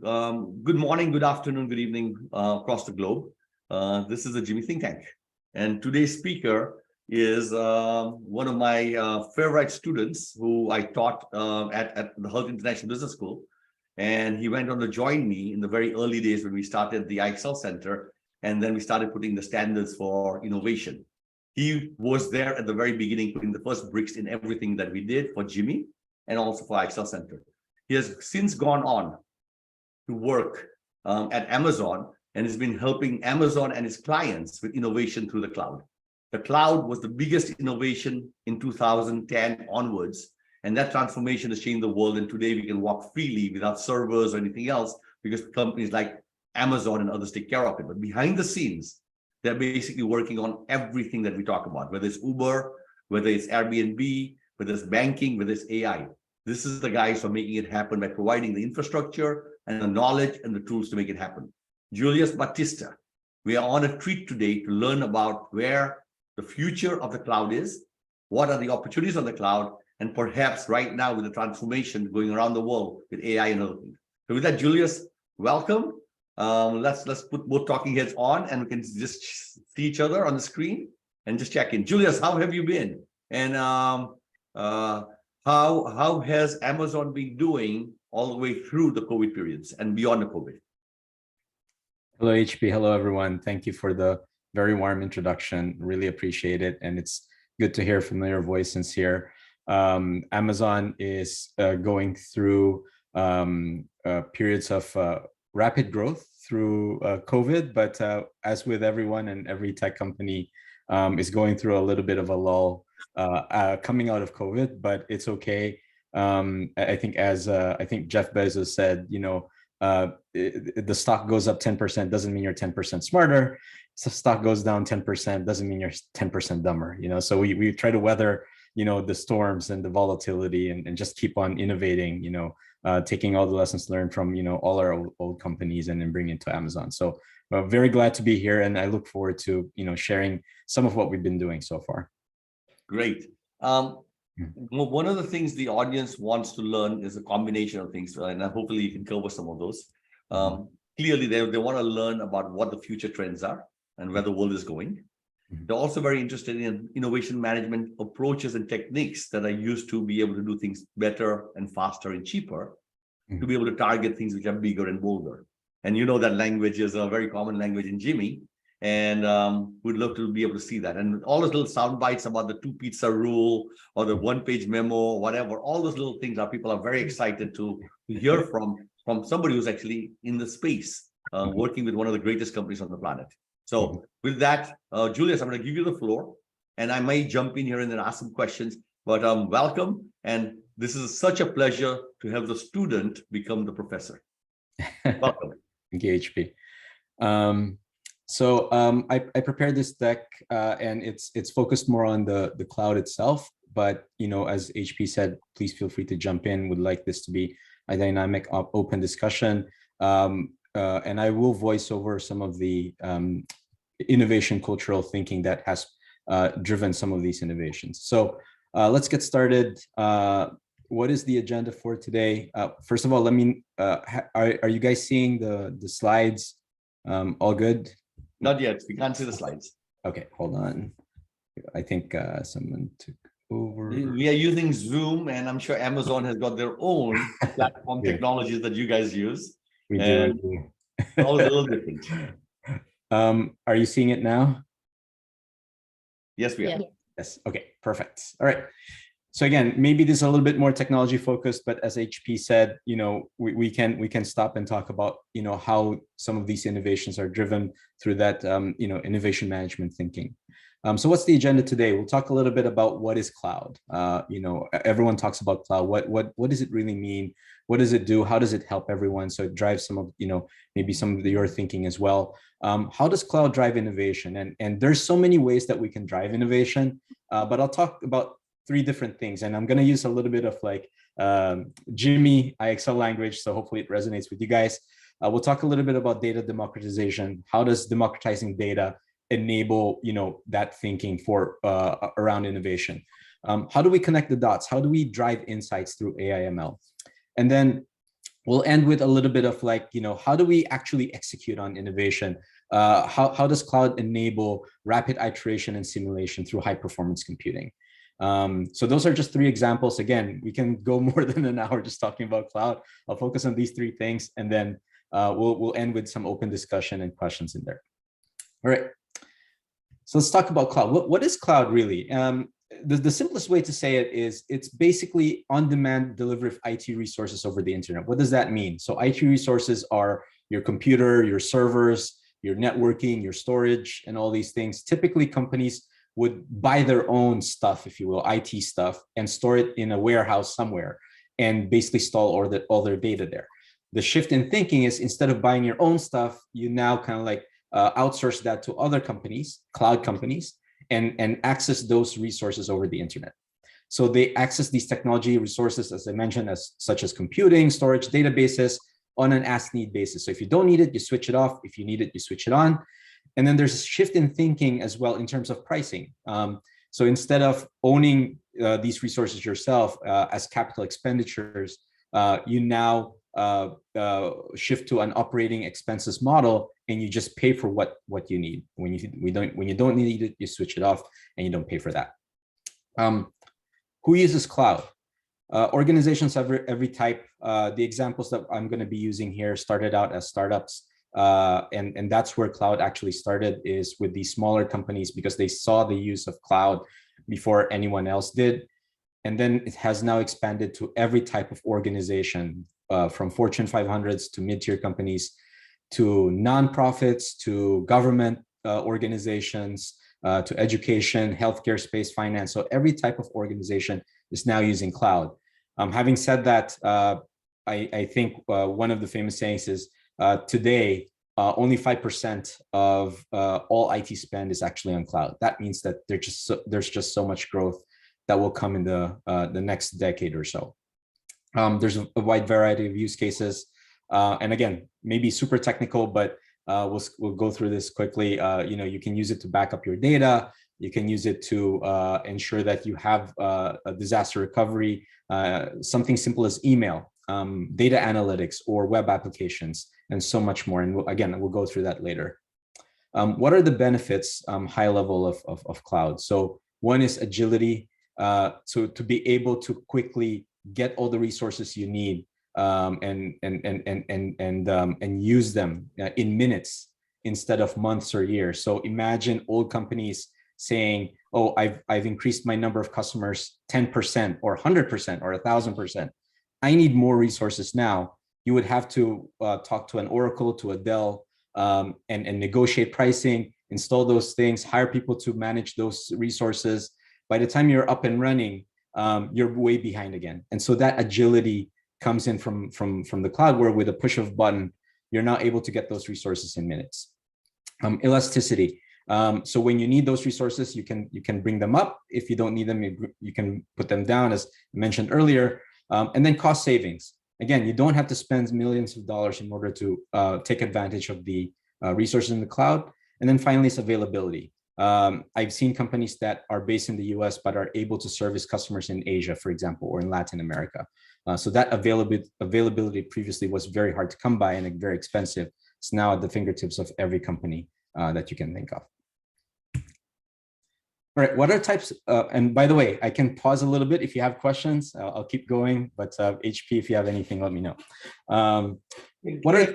Good morning, good afternoon, good evening across the globe. This is the GIMI think tank. And today's speaker is one of my favorite students who I taught at the Health International Business School. And he went on to join me in the very early days when we started the IXL Center. And then we started putting the standards for innovation. He was there at the very beginning, putting the first bricks in everything that we did for GIMI and also for IXL Center. He has since gone on to work at Amazon and has been helping Amazon and its clients with innovation through the cloud. The cloud was the biggest innovation in 2010 onwards, and that transformation has changed the world. And today we can walk freely without servers or anything else because companies like Amazon and others take care of it. But behind the scenes, they're basically working on everything that we talk about, whether it's Uber, whether it's Airbnb, whether it's banking, whether it's AI. This is the guys who are making it happen by providing the infrastructure and the knowledge and the tools to make it happen. Julius Bautista, we are on a treat today to learn about where the future of the cloud is, what are the opportunities on the cloud, and perhaps right now with the transformation going around the world with AI and other things. So with that, Julius, welcome. Let's put both talking heads on and we can just see each other on the screen and just check in. Julius, how have you been? And how has Amazon been doing all the way through the COVID periods and beyond the COVID? Hello, HP. Hello, everyone. Thank you for the very warm introduction. Really appreciate it. And it's good to hear familiar voices here. Amazon is going through periods of rapid growth through COVID, but as with everyone and every tech company is going through a little bit of a lull coming out of COVID, but it's okay. I think I think Jeff Bezos said, the stock goes up 10% doesn't mean you're 10% smarter. So stock goes down 10% doesn't mean you're 10% dumber. So we try to weather, the storms and the volatility and just keep on innovating, taking all the lessons learned from, all our old companies and then bringing it to Amazon. So very glad to be here. And I look forward to, sharing some of what we've been doing so far. Great. One of the things the audience wants to learn is a combination of things, and hopefully you can cover some of those. Clearly, they want to learn about what the future trends are and where the world is going. They're also very interested in innovation management approaches and techniques that are used to be able to do things better and faster and cheaper, to be able to target things which are bigger and bolder. And that language is a very common language in GIMI. And we'd love to be able to see that. And all those little sound bites about the 2 pizza rule or the 1-page memo, or whatever, all those little things people are very excited to hear from somebody who's actually in the space, working with one of the greatest companies on the planet. So with that, Julius, I'm going to give you the floor, and I might jump in here and then ask some questions, but welcome. And this is such a pleasure to have the student become the professor. Welcome. Thank you, HP. So I prepared this deck and it's focused more on the cloud itself. But, as HP said, please feel free to jump in. Would like this to be a dynamic, open discussion. And I will voice over some of the innovation cultural thinking that has driven some of these innovations. So let's get started. What is the agenda for today? First of all, let me, are you guys seeing the slides? All good? Not yet. We can't see the slides. Okay, hold on. I think someone took over. We are using Zoom, and I'm sure Amazon has got their own platform technologies that you guys use. We do. All a little different. Are you seeing it now? Yes, we are. Yes. Okay, perfect. All right. So again, maybe this is a little bit more technology focused, but as HP said, we can stop and talk about, how some of these innovations are driven through that, innovation management thinking. So what's the agenda today? We'll talk a little bit about what is cloud. Everyone talks about cloud. What does it really mean? What does it do? How does it help everyone? So it drives some of, maybe some of your thinking as well. How does cloud drive innovation? And there's so many ways that we can drive innovation, but I'll talk about 3 different things. And I'm going to use a little bit of like GIMI, IXL language. So hopefully it resonates with you guys. We'll talk a little bit about data democratization. How does democratizing data enable, that thinking for around innovation? How do we connect the dots? How do we drive insights through AI/ML? And then We'll end with a little bit of like, how do we actually execute on innovation? How does cloud enable rapid iteration and simulation through high performance computing? So those are just 3 examples. Again, we can go more than an hour just talking about cloud. I'll focus on these 3 things, and then we'll end with some open discussion and questions in there. All right. So let's talk about cloud. What is cloud really? The simplest way to say it is it's basically on-demand delivery of IT resources over the internet. What does that mean? So IT resources are your computer, your servers, your networking, your storage, and all these things. Typically, companies would buy their own stuff, if you will, IT stuff, and store it in a warehouse somewhere, and basically store all their data there. The shift in thinking is, instead of buying your own stuff, you now kind of like outsource that to other companies, cloud companies, and access those resources over the internet. So they access these technology resources, as I mentioned, such as computing, storage, databases, on an as-need basis. So if you don't need it, you switch it off. If you need it, you switch it on. And then there's a shift in thinking as well in terms of pricing. So instead of owning these resources yourself as capital expenditures, you now shift to an operating expenses model, and you just pay for what you need. When you don't need it, you switch it off, and you don't pay for that. Who uses cloud? Organizations of every type. The examples that I'm going to be using here started out as startups, and that's where cloud actually started, is with these smaller companies, because they saw the use of cloud before anyone else did. And then it has now expanded to every type of organization, from Fortune 500s to mid-tier companies, to nonprofits, to government organizations, to education, healthcare space, finance. So every type of organization is now using cloud. Having said that, I think one of the famous sayings is, today, only 5% of all IT spend is actually on cloud. That means that there's just so much growth that will come in the next decade or so. There's a wide variety of use cases. And again, maybe super technical, but we'll go through this quickly. You can use it to back up your data. You can use it to ensure that you have a disaster recovery, something simple as email, data analytics, or web applications, and so much more. And again, we'll go through that later. What are the benefits, high level of cloud? So one is agility. So to be able to quickly get all the resources you need and use them in minutes instead of months or years. So imagine old companies saying, "Oh, I've increased my number of customers 10% or 100% or 1,000%. I need more resources now." You would have to talk to an Oracle, to a Dell, and negotiate pricing, install those things, hire people to manage those resources. By the time you're up and running, you're way behind again. And so that agility comes in from the cloud, where with a push of a button, you're now able to get those resources in minutes. Elasticity. So when you need those resources, you can bring them up. If you don't need them, you can put them down, as mentioned earlier. And then cost savings. Again, you don't have to spend millions of dollars in order to take advantage of the resources in the cloud. And then finally, it's availability. I've seen companies that are based in the US, but are able to service customers in Asia, for example, or in Latin America. So that availability previously was very hard to come by and very expensive. It's now at the fingertips of every company that you can think of. All right, what are types? And by the way, I can pause a little bit if you have questions. I'll keep going, but HP, if you have anything, let me know. What are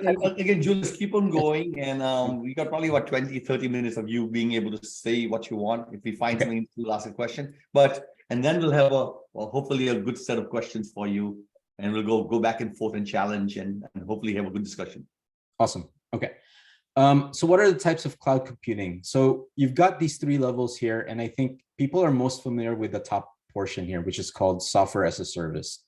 again, Julius, keep on going. And we got probably about 20, 30 minutes of you being able to say what you want. If we find something, we'll ask a question. And then we'll have hopefully a good set of questions for you. And we'll go back and forth and challenge and hopefully have a good discussion. Awesome. Okay. So what are the types of cloud computing? So you've got these 3 levels here, and I think people are most familiar with the top portion here, which is called software as a service.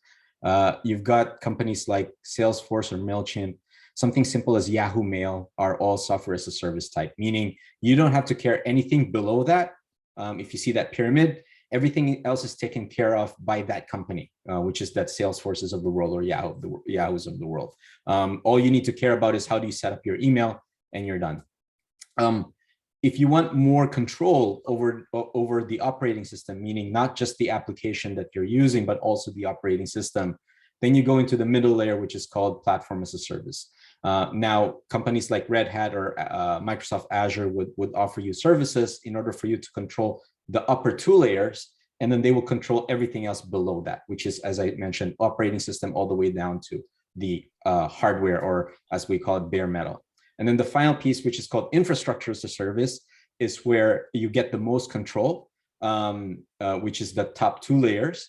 You've got companies like Salesforce or MailChimp. Something simple as Yahoo Mail are all software as a service type, meaning you don't have to care anything below that. If you see that pyramid, everything else is taken care of by that company, which is that Salesforces of the world or Yahoos of the world. All you need to care about is how do you set up your email, and you're done. If you want more control over the operating system, meaning not just the application that you're using, but also the operating system, Then you go into the middle layer, which is called platform as a service. Now, companies like Red Hat or Microsoft Azure would offer you services in order for you to control the upper two layers, and then they will control everything else below that, which is, as I mentioned, operating system all the way down to the hardware, or as we call it, bare metal. And then the final piece, which is called infrastructure as a service, is where you get the most control, which is the top two layers,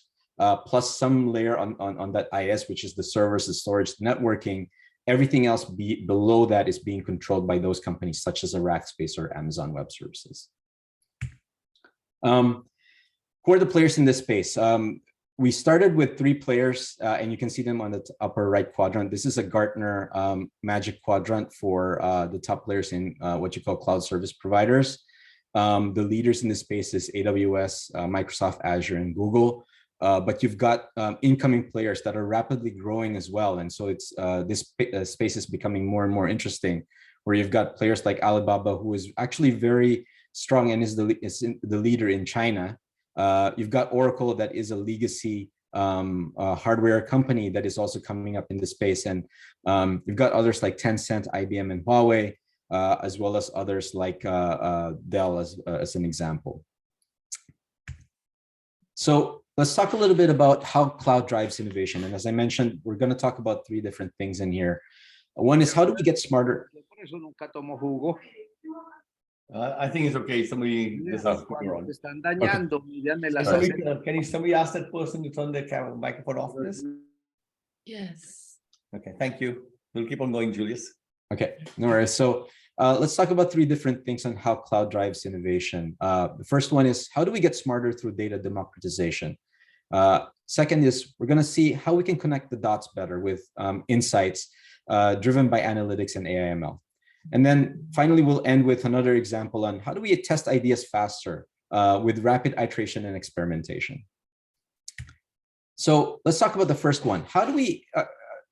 plus some layer on that IS, which is the servers, the storage, networking. Everything else below that is being controlled by those companies, such as a Rackspace or Amazon Web Services. Who are the players in this space? We started with 3 players, and you can see them on the upper right quadrant. This is a Gartner Magic Quadrant for the top players in what you call cloud service providers. The leaders in this space is AWS, Microsoft Azure, and Google. But you've got incoming players that are rapidly growing as well. And so it's this space is becoming more and more interesting, where you've got players like Alibaba, who is actually very strong and is the leader in China. You've got Oracle, that is a legacy hardware company that is also coming up in the space. And you've got others like Tencent, IBM, and Huawei, as well as others like Dell as an example. So let's talk a little bit about how cloud drives innovation. And as I mentioned, we're going to talk about 3 different things in here. One is, how do we get smarter? I think it's okay. Somebody is asking on. Can somebody ask that person to turn their camera microphone off, please? Yes. Okay, thank you. We'll keep on going, Julius. Okay, no worries. So let's talk about 3 different things on how cloud drives innovation. The first one is, how do we get smarter through data democratization? Second is, we're going to see how we can connect the dots better with insights driven by analytics and AI/ML. And then finally, we'll end with another example on how do we test ideas faster with rapid iteration and experimentation. So let's talk about the first one. How do we,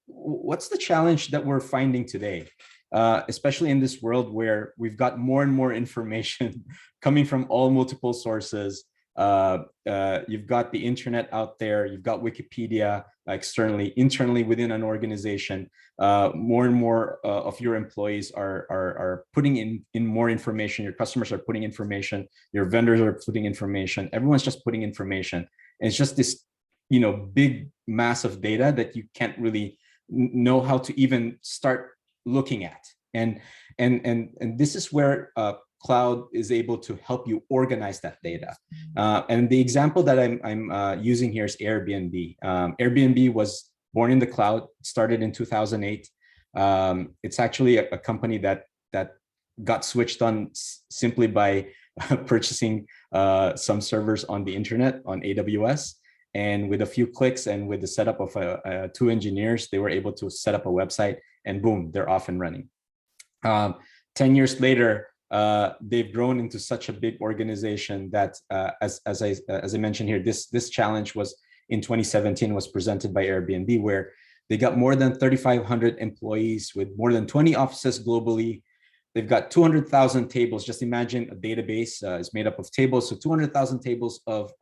what's the challenge that we're finding today, especially in this world where we've got more and more information coming from all multiple sources? You've got the internet out there, you've got Wikipedia externally, internally within an organization. More and more of your employees are putting in more information. Your customers are putting information. Your vendors are putting information. Everyone's just putting information. And it's just this, big mass of data that you can't really know how to even start looking at. And this is where cloud is able to help you organize that data. And the example that I'm using here is Airbnb. Airbnb was born in the cloud, started in 2008. It's actually a company that got switched on simply by purchasing some servers on the internet on AWS. And with a few clicks and with the setup of 2 engineers, they were able to set up a website, and boom, they're off and running. 10 years later, they've grown into such a big organization that, as I mentioned here, this challenge was in 2017 was presented by Airbnb, where they got more than 3,500 employees with more than 20 offices globally. They've got 200,000 tables. Just imagine a database is made up of tables. So 200,000 tables of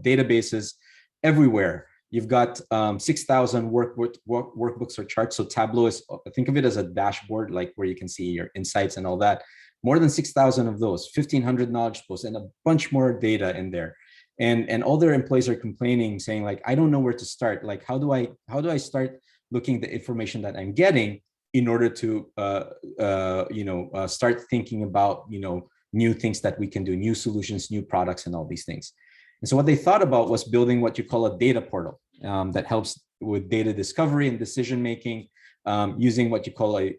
databases everywhere. You've got 6,000 workbooks or charts. So Tableau is, think of it as a dashboard, like where you can see your insights and all that. More than 6,000 of those, 1,500 knowledge posts, and a bunch more data in there. And all their employees are complaining, saying like, I don't know where to start. Like, how do I start looking at the information that I'm getting in order to start thinking about new things that we can do, new solutions, new products, and all these things. And so what they thought about was building what you call a data portal that helps with data discovery and decision making, using what you call a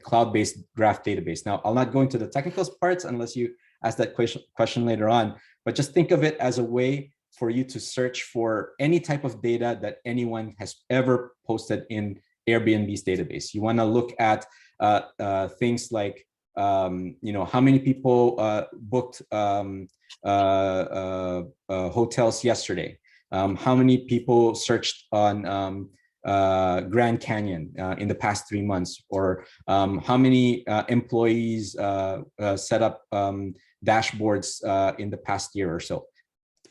cloud-based graph database. Now, I'll not go into the technical parts unless you ask that question later on, but just think of it as a way for you to search for any type of data that anyone has ever posted in Airbnb's database. You want to look at things like, how many people booked hotels yesterday? How many people searched on Grand Canyon in the past 3 months, or how many employees set up dashboards in the past year or so.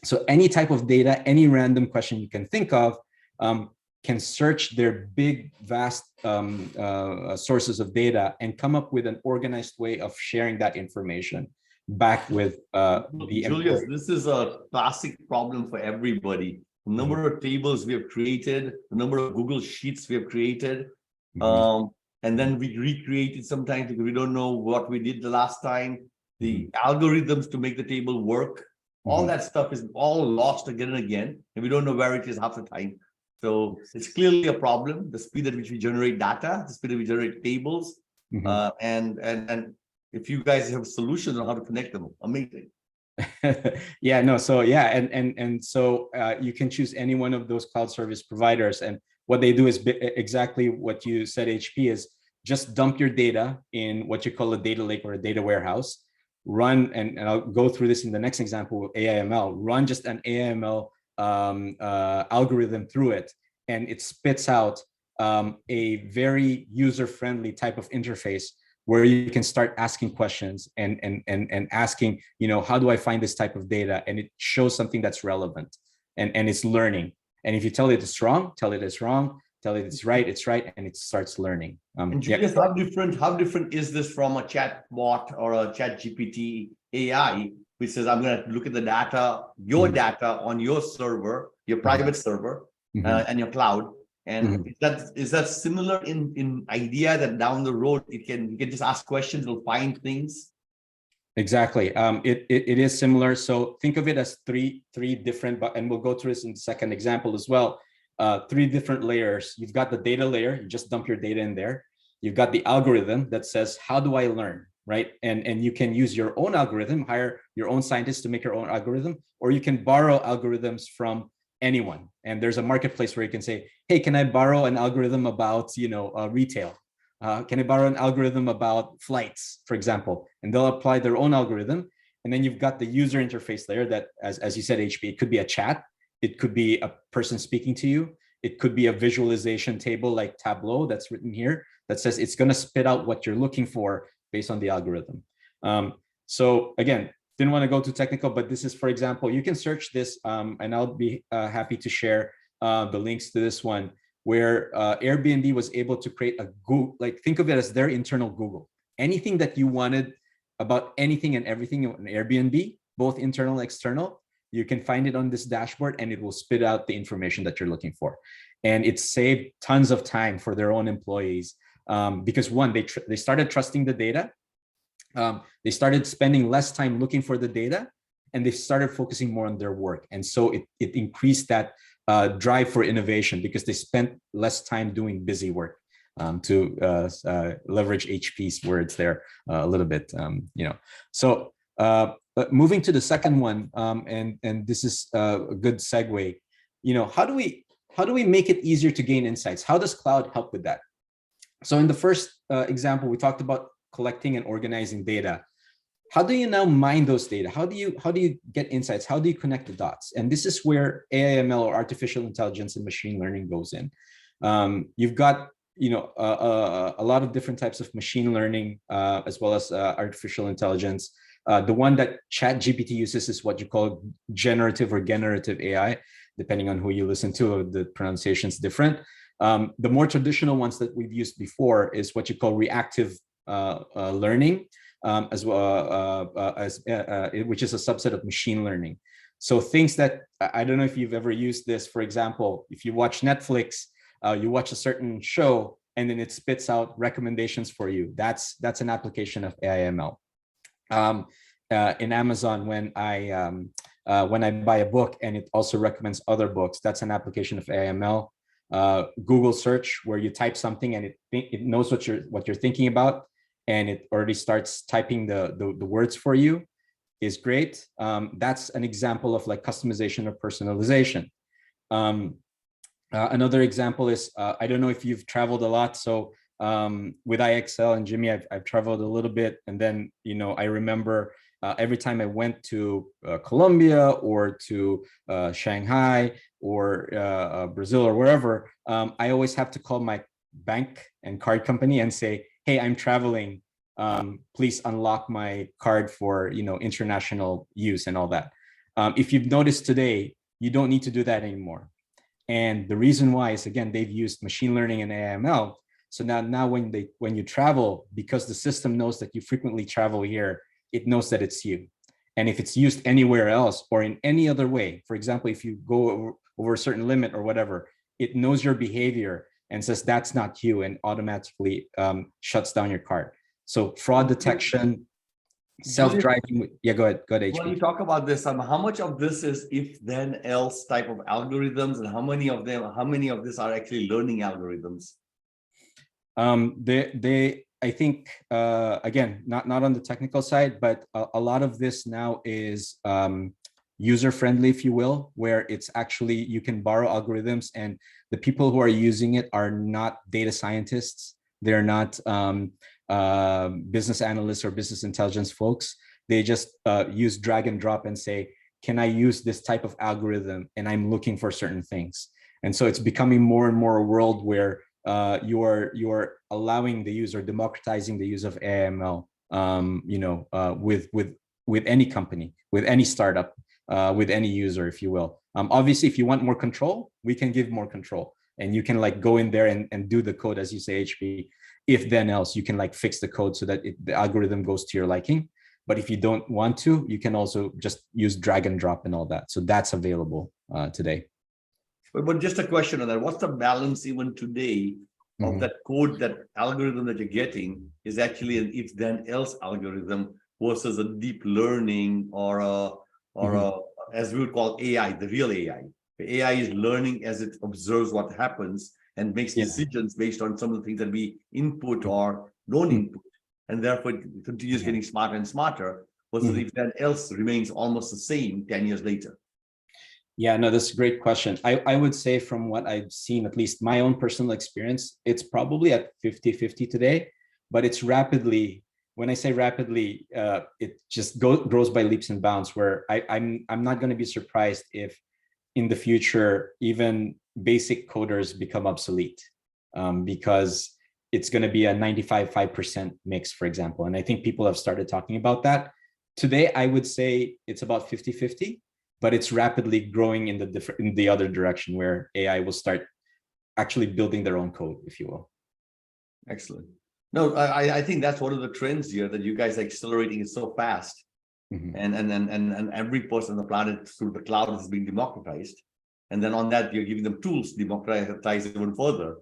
So any type of data, any random question you can think of, can search their big, vast sources of data and come up with an organized way of sharing that information back with the Julius, employee. this is a classic problem for everybody. The number of tables we have created, the number of Google Sheets we have created, and then we recreate it sometimes because we don't know what we did the last time. The algorithms to make the table work, all that stuff is all lost again and again, and we don't know where it is half the time. So it's clearly a problem, the speed at which we generate data, the speed at which we generate tables, and if you guys have solutions on how to connect them, amazing. Yeah, no, so yeah, and so you can choose any one of those cloud service providers, and what they do is exactly what you said, HP, is just dump your data in what you call a data lake or a data warehouse, run, and I'll go through this in the next example with AIML, run just an AIML algorithm through it, and it spits out a very user-friendly type of interface where you can start asking questions and asking, how do I find this type of data? And it shows something that's relevant and it's learning. And if you tell it it's wrong, tell it it's wrong, tell it it's right, and it starts learning. And Julius, how different is this from a chat bot or a chat GPT AI, which says, I'm going to look at the data, your data on your server, your private server, and your cloud. And is that similar in idea that down the road you can just ask questions, it'll find things? Exactly. It is similar. So think of it as three different, and we'll go through this in the second example as well. 3 different layers. You've got the data layer, you just dump your data in there. You've got the algorithm that says, how do I learn? Right. And you can use your own algorithm, hire your own scientists to make your own algorithm, or you can borrow algorithms from anyone. And there's a marketplace where you can say, hey, can I borrow an algorithm about, retail? Can I borrow an algorithm about flights, for example? And they'll apply their own algorithm. And then you've got the user interface layer that, as you said, HP, it could be a chat. It could be a person speaking to you. It could be a visualization table like Tableau that's written here that says it's going to spit out what you're looking for based on the algorithm. So again, didn't want to go too technical, but this is, for example, you can search this, and I'll be happy to share the links to this one, where Airbnb was able to create a Google, like think of it as their internal Google. Anything that you wanted about anything and everything on Airbnb, both internal and external, you can find it on this dashboard and it will spit out the information that you're looking for. And it saved tons of time for their own employees because one, they started trusting the data. They started spending less time looking for the data, and they started focusing more on their work. And so it increased that drive for innovation because they spent less time doing busy work, to leverage HP's words there a little bit, So moving to the second one, and this is a good segue. How do we make it easier to gain insights? How does cloud help with that? So in the first example, we talked about collecting and organizing data. How do you now mine those data? How do you get insights? How do you connect the dots? And this is where AIML, or artificial intelligence and machine learning, goes in. You've got a lot of different types of machine learning as well as artificial intelligence. The one that ChatGPT uses is what you call generative or generative AI, depending on who you listen to. The pronunciation's different. The more traditional ones that we've used before is what you call reactive learning, as well which is a subset of machine learning. So things that, I don't know if you've ever used this. For example, if you watch Netflix, you watch a certain show and then it spits out recommendations for you. That's an application of AIML. In Amazon, when I buy a book and it also recommends other books, that's an application of AIML. Google search, where you type something and it knows what you're thinking about, and it already starts typing the words for you, is great. That's an example of like customization or personalization. Another example is, I don't know if you've traveled a lot. So with IXL and GIMI, I've traveled a little bit. And then, I remember every time I went to Colombia or to Shanghai or Brazil or wherever, I always have to call my bank and card company and say, hey, I'm traveling. Please unlock my card for, international use and all that. If you've noticed today, you don't need to do that anymore. And the reason why is, again, they've used machine learning and AML. So now when you travel, because the system knows that you frequently travel here, it knows that it's you. And if it's used anywhere else or in any other way, for example, if you go over a certain limit or whatever, it knows your behavior and says that's not you, and automatically shuts down your card. So fraud detection, self-driving. Yeah, go ahead, HP. When you talk about this, how much of this is if then else type of algorithms, and how many of this are actually learning algorithms? I think, again, not on the technical side, but a lot of this now is user-friendly, if you will, where it's actually, you can borrow algorithms, and the people who are using it are not data scientists. They're not business analysts or business intelligence folks. They just use drag and drop and say, can I use this type of algorithm? And I'm looking for certain things. And so it's becoming more and more a world where you are allowing the user, democratizing the use of AML, with any company, with any startup, with any user, if you will. Obviously, if you want more control, we can give more control, and you can like go in there and do the code, as you say, HP. If then else, you can like fix the code so that the algorithm goes to your liking. But if you don't want to, you can also just use drag and drop and all that. So that's available today. But just a question on that. What's the balance even today of that code, that algorithm that you're getting is actually an if then else algorithm versus a deep learning or as we would call AI, the real AI. The AI is learning as it observes what happens and makes decisions based on some of the things that we input or don't input. And therefore it continues getting smarter and smarter, versus if then else remains almost the same 10 years later. Yeah, no, that's a great question. I would say from what I've seen, at least my own personal experience, it's probably at 50-50 today, but it's rapidly, when I say rapidly, it just grows by leaps and bounds, where I'm not going to be surprised if in the future, even basic coders become obsolete, because it's going to be a 95% mix, for example. And I think people have started talking about that. Today, I would say it's about 50-50. But it's rapidly growing in the other direction, where AI will start actually building their own code, if you will. Excellent. No, I think that's one of the trends here, that you guys are accelerating it so fast, and every person on the planet through the cloud is being democratized, and then on that you're giving them tools to democratize even further.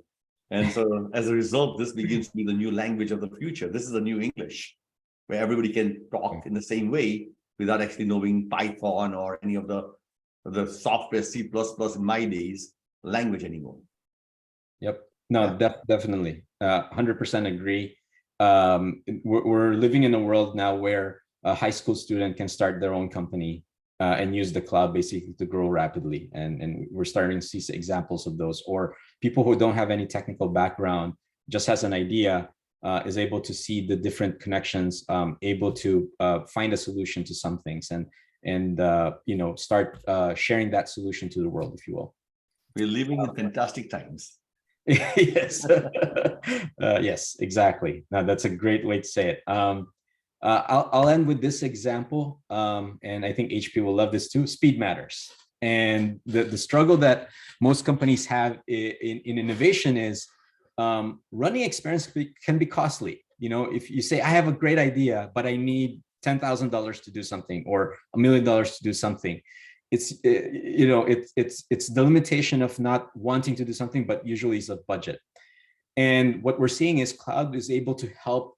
And so as a result, this begins to be the new language of the future. This is a new English, where everybody can talk in the same way, without actually knowing Python or any of the software, C++ in my days, language anymore. Yep. No, definitely. 100% agree. We're living in a world now where a high school student can start their own company and use the cloud basically to grow rapidly. And we're starting to see examples of those. Or people who don't have any technical background, just has an idea, is able to see the different connections, able to find a solution to some things, and start sharing that solution to the world, if you will. We're living in fantastic times. Yes, yes, exactly. Now that's a great way to say it. I'll end with this example, and I think HP will love this too. Speed matters, and the struggle that most companies have in innovation is, running experiments can be costly. If you say, I have a great idea, but I need $10,000 to do something, or $1 million to do something, it's it's the limitation of not wanting to do something, but usually it's a budget. And what we're seeing is cloud is able to help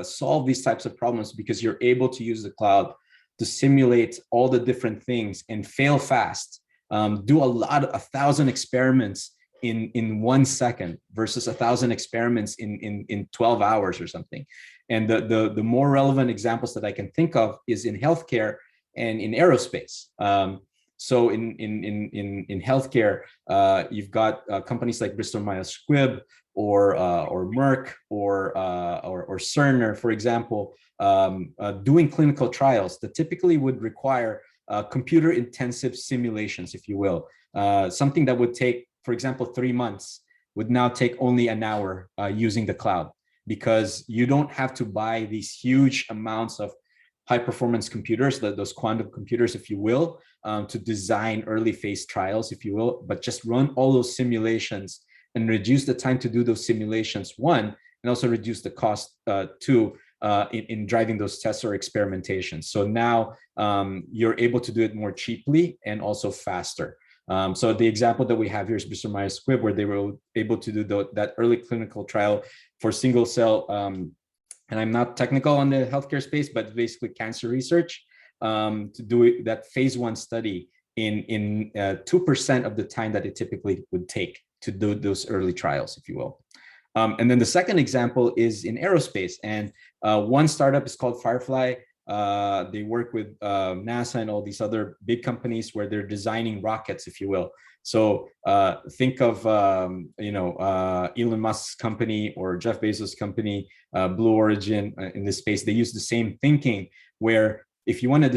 solve these types of problems, because you're able to use the cloud to simulate all the different things and fail fast, do 1,000 experiments in 1 second versus 1,000 experiments in 12 hours or something. And the more relevant examples that I can think of is in healthcare and in aerospace. So in healthcare, you've got companies like Bristol Myers Squibb or Merck or Cerner, for example, doing clinical trials that typically would require computer-intensive simulations, if you will. Something that would take, for example, 3 months would now take only an hour using the cloud, because you don't have to buy these huge amounts of high performance computers, those quantum computers, if you will, to design early phase trials, if you will, but just run all those simulations and reduce the time to do those simulations, one, and also reduce the cost, two, in driving those tests or experimentations. So now you're able to do it more cheaply and also faster. So the example that we have here is Bristol Myers Squibb, where they were able to do that early clinical trial for single cell, and I'm not technical on the healthcare space, but basically cancer research, to do that phase 1 study in 2% of the time that it typically would take to do those early trials, if you will. And then the second example is in aerospace, and one startup is called Firefly. They work with NASA and all these other big companies where they're designing rockets, if you will. So think of Elon Musk's company or Jeff Bezos' company, Blue Origin in this space. They use the same thinking where if you want to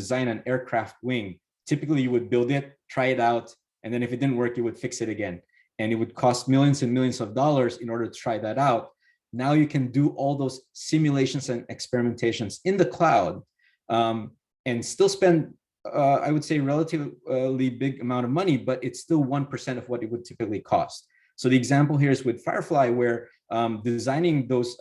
design an aircraft wing, typically you would build it, try it out, and then if it didn't work, you would fix it again. And it would cost millions and millions of dollars in order to try that out. Now you can do all those simulations and experimentations in the cloud, and still spend, I would say, relatively big amount of money, but it's still 1% of what it would typically cost. So the example here is with Firefly, where designing those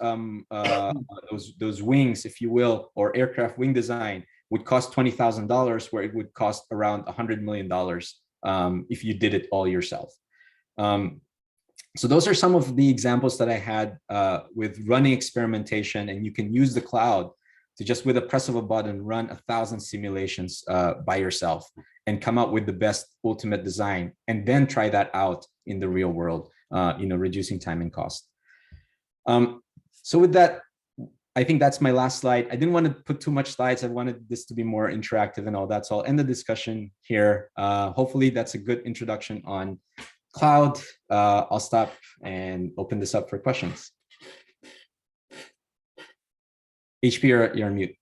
wings, if you will, or aircraft wing design would cost $20,000, where it would cost around $100 million if you did it all yourself. So those are some of the examples that I had with running experimentation, and you can use the cloud to just with a press of a button run 1,000 simulations by yourself and come up with the best ultimate design, and then try that out in the real world, reducing time and cost. So with that, I think that's my last slide. I didn't want to put too much slides. I wanted this to be more interactive and all that. So I'll end the discussion here. Hopefully that's a good introduction on cloud. I'll stop and open this up for questions. HP, you're on mute.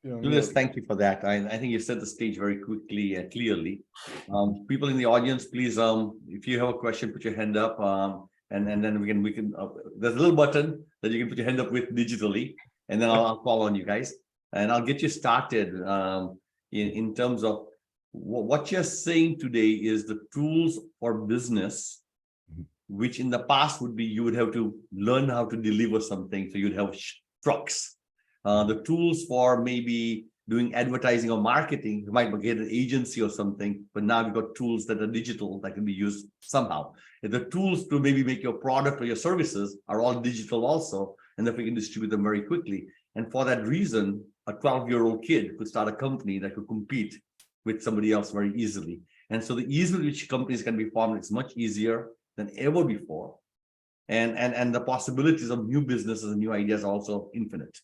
Julius, thank you for that. I think you set the stage very quickly and clearly. People in the audience, please, if you have a question, put your hand up, and then we can. There's a little button that you can put your hand up with digitally, and then I'll call on you guys, and I'll get you started in terms of what you're saying today is the tools for business, which in the past would be you would have to learn how to deliver something. So you'd have trucks. The tools for maybe doing advertising or marketing, you might get an agency or something, but now we've got tools that are digital that can be used somehow. And the tools to maybe make your product or your services are all digital also, and therefore you can distribute them very quickly. And for that reason, a 12-year-old kid could start a company that could compete with somebody else very easily. And so the ease with which companies can be formed is much easier than ever before. And the possibilities of new businesses and new ideas are also infinite.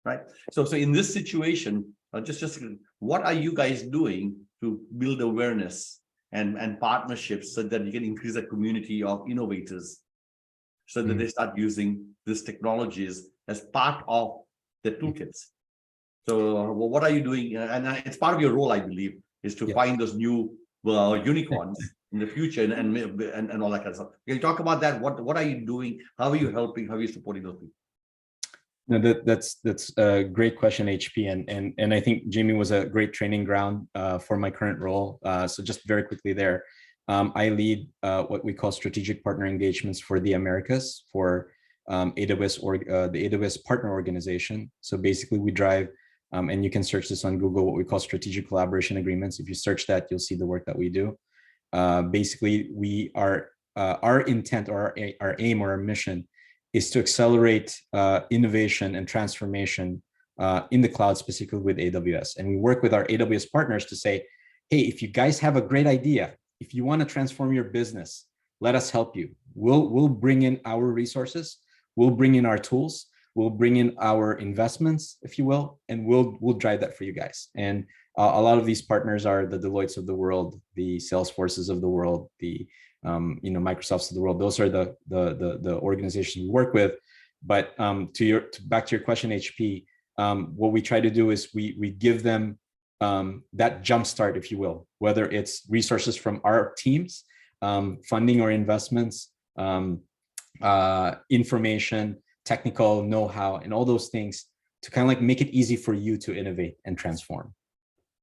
Right. So in this situation, just what are you guys doing to build awareness and partnerships so that you can increase the community of innovators so that they start using these technologies as part of the toolkits? So what are you doing? And it's part of your role, I believe, is to find those new unicorns in the future and all that kind of stuff. Can you talk about that? What are you doing? How are you helping? How are you supporting those people? No, that's a great question, HP, and I think GIMI was a great training ground for my current role. So just very quickly there, I lead what we call strategic partner engagements for the Americas for AWS the AWS partner organization. So basically, we drive, and you can search this on Google, what we call strategic collaboration agreements. If you search that, you'll see the work that we do. Basically, we are our intent or our aim or our mission is to accelerate innovation and transformation in the cloud, specifically with AWS. And we work with our AWS partners to say, hey, if you guys have a great idea, if you want to transform your business, let us help you. We'll bring in our resources, we'll bring in our tools, we'll bring in our investments, if you will, and we'll drive that for you guys. And a lot of these partners are the Deloittes of the world, the Salesforces of the world, the Microsofts of the world. Those are the organizations we work with. But back to your question, HP, what we try to do is we give them that jump start, if you will, whether it's resources from our teams, funding or investments, information, technical know-how, and all those things to kind of like make it easy for you to innovate and transform.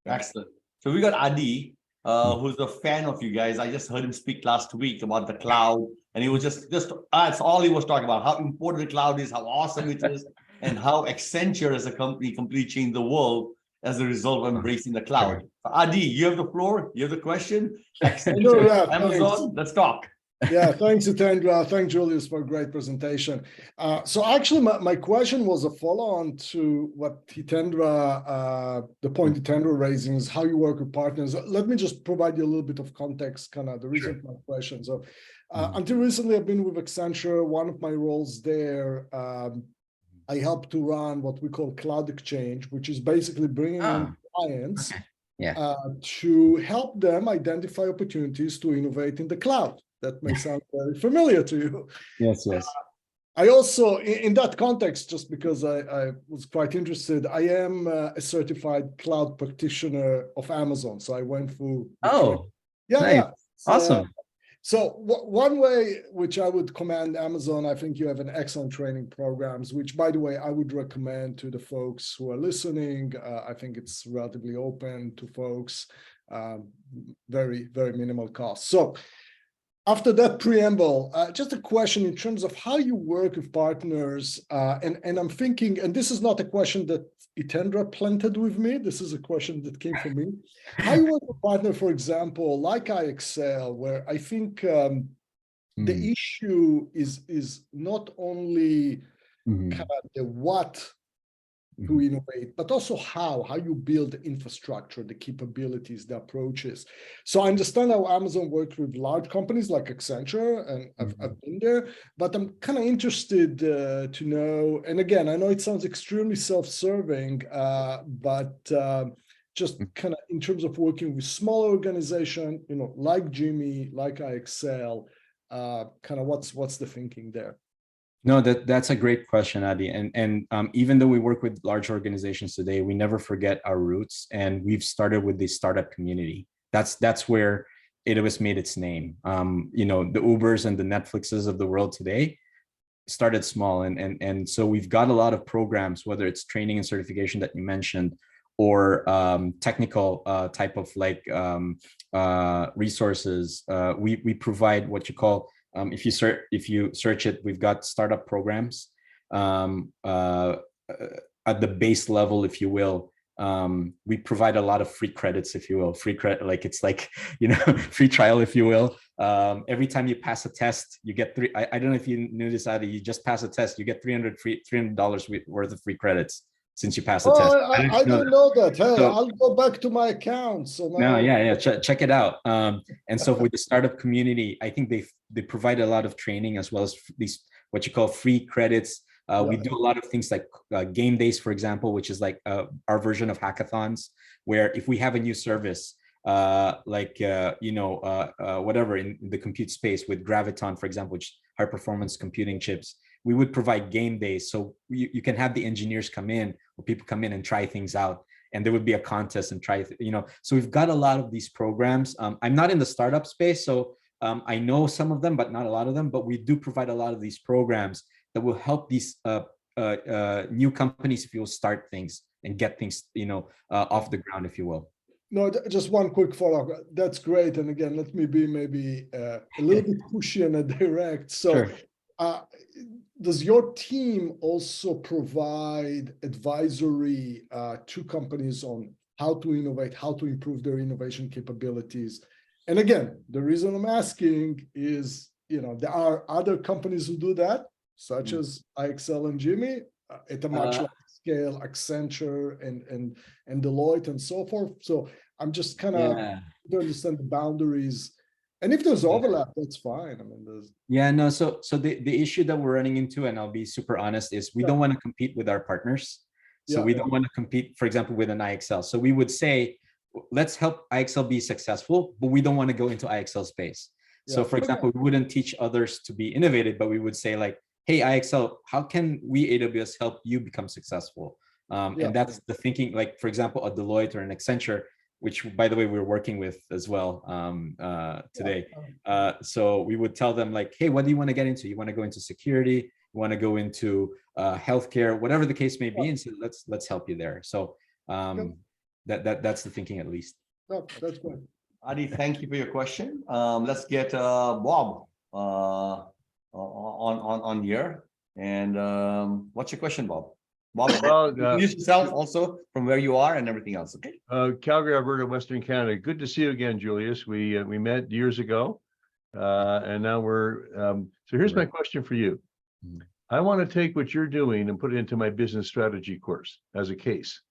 Excellent. So we got Adi, who's a fan of you guys. I just heard him speak last week about the cloud, and he was just that's all he was talking about, how important the cloud is, how awesome it is, and how Accenture as a company completely changed the world as a result of embracing the cloud. Adi, you have the floor. You have the question. Accenture, Sure, yeah, Amazon, thanks. let's talk. Yeah, thanks, Jitendra. Thanks, Julius, for a great presentation. So actually, my question was a follow-on to what Jitendra, the point Jitendra raising is how you work with partners. Let me just provide you a little bit of context, kind of the reason for my question. So until recently, I've been with Accenture. One of my roles there, I helped to run what we call Cloud Exchange, which is basically bringing in clients to help them identify opportunities to innovate in the cloud. That may sound very familiar to you. Yes, yes. I also, in that context, just because I was quite interested, I am a certified cloud practitioner of Amazon. So I went through. Nice. Awesome. So one way which I would commend Amazon, I think you have an excellent training programs, which, by the way, I would recommend to the folks who are listening. I think it's relatively open to folks, very, very minimal cost. So after that preamble, just a question in terms of how you work with partners, and I'm thinking, and this is not a question that Jitendra planted with me, this is a question that came from me. How you work with a partner, for example, like iExcel, where I think the issue is not only kind of the what to innovate, but also how you build the infrastructure, the capabilities, the approaches. So I understand how Amazon works with large companies like Accenture, and I've been there, but I'm kind of interested to know, and again, I know it sounds extremely self-serving, but just kind of in terms of working with smaller organization, like GIMI, like iExcel, kind of what's the thinking there? No, that's a great question, Adi. And even though we work with large organizations today, we never forget our roots. And we've started with the startup community. That's where AWS made its name. The Ubers and the Netflixes of the world today started small. And so we've got a lot of programs, whether it's training and certification that you mentioned, or technical type of like resources. We provide what you call, if you search it, we've got startup programs at the base level, if you will. We provide a lot of free credits, if you will, free credit, like it's like, free trial, if you will. Every time you pass a test, you get I don't know if you knew this, Adi, you just pass a test, you get $300 worth of free credits since you pass the test. I didn't know that. Hey, so, I'll go back to my account. So now... check it out. And so with the startup community, I think they provide a lot of training, as well as these what you call free credits. We do a lot of things like game days, for example, which is like our version of hackathons, where if we have a new service, whatever in the compute space with Graviton, for example, which high performance computing chips, we would provide game days. So you can have the engineers come in, or people come in and try things out, and there would be a contest and try, so we've got a lot of these programs. I'm not in the startup space, so I know some of them, but not a lot of them, but we do provide a lot of these programs that will help these new companies, if you will, start things and get things, off the ground, if you will. No, just one quick follow-up. That's great. And again, let me be maybe a little bit pushy and direct. So sure. Does your team also provide advisory to companies on how to innovate, how to improve their innovation capabilities? And again, the reason I'm asking is, there are other companies who do that, such as iExcel and GIMI, at a much larger scale, Accenture and Deloitte and so forth. So I'm just kind of to understand the boundaries. And if there's overlap, that's fine. I mean, So the issue that we're running into, and I'll be super honest, is we don't want to compete with our partners. So we don't want to compete, for example, with an iExcel. So we would say, let's help iExcel be successful, but we don't want to go into iExcel space. So for example, we wouldn't teach others to be innovative, but we would say like, hey, iExcel, how can we AWS help you become successful? And that's the thinking, like, for example, a Deloitte or an Accenture, which, by the way, we're working with as well today. So we would tell them like, hey, what do you want to get into? You want to go into security? want to go into healthcare, whatever the case may be, and so let's help you there. So that's the thinking, at least. No, that's good. Adi, thank you for your question. Let's get Bob on here. And what's your question, Bob? Bob, Well, introduce yourself also from where you are and everything else. Okay. Calgary, Alberta, Western Canada. Good to see you again, Julius. We met years ago, and now we're. So here's my question for you. Mhm. I want to take what you're doing and put it into my business strategy course as a case.